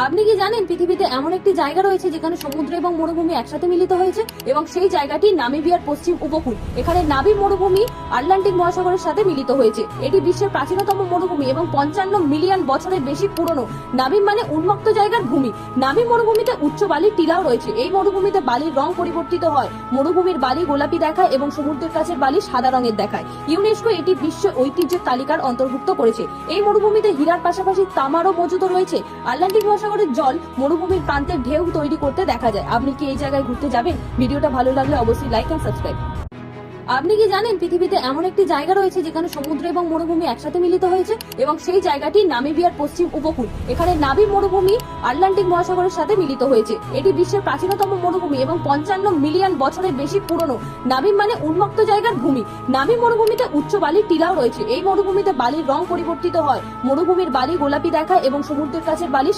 আপনি কি জানেন পৃথিবীতে এমন একটি জায়গা রয়েছে যেখানে সমুদ্র এবং মরুভূমি একসাথে মিলিত হয়েছে এবং সেই জায়গাটি নামিবিয়ার পশ্চিম উপকূল। এখানে নাবি মরুভূমি আটলান্টিক মহাসাগরের সাথে মিলিত হয়েছে। এটি বিশ্বের প্রাচীনতম মরুভূমি এবং 55 মিলিয়ন বছরের বেশি পুরনো। নাবি মানে উন্মুক্ত জায়গার ভূমি। নাবি মরুভূমিতে উচ্চ বালির টিলাও রয়েছে। এই মরুভূমিতে বালির রং পরিবর্তিত হয়। মরুভূমির বালি গোলাপি দেখায় এবং সমুদ্রের কাছের বালি সাদা রঙের দেখায়। ইউনেস্কো এটি বিশ্ব ঐতিহ্যের তালিকার অন্তর্ভুক্ত করেছে। এই মরুভূমিতে হীরার পাশাপাশি তামারও মজুদ রয়েছে। আটলান্টিক মহাসাগরের জল মরুভূমির প্রান্তের ঢেউ তৈরি করতে দেখা যায়। আপনি কি এই জায়গায় ঘুরতে যাবেন? ভিডিওটা ভালো লাগলে অবশ্যই লাইক এন্ড সাবস্ক্রাইব। আপনি কি জানেন পৃথিবীতে এমন একটি জায়গা রয়েছে যেখানে সমুদ্র এবং মরুভূমি একসাথে মিলিত হয়েছে এবং সেই জায়গাটি নামিবিয়ার পশ্চিম উপকূল। এখানে নাবি মরুভূমি আটলান্টিক মহাসাগরের সাথে মিলিত হয়েছে। এটি বিশ্বের প্রাচীনতম মরুভূমি এবং 55 মিলিয়ন বছরের বেশি পুরনো। নাবি মানে উন্মুক্ত জায়গার ভূমি। নাবি মরুভূমিতে উচ্চ বালির টিলাও রয়েছে। এই মরুভূমিতে বালির রং পরিবর্তিত হয়। মরুভূমির বালি গোলাপি দেখায় এবং সমুদ্রের কাছের বালি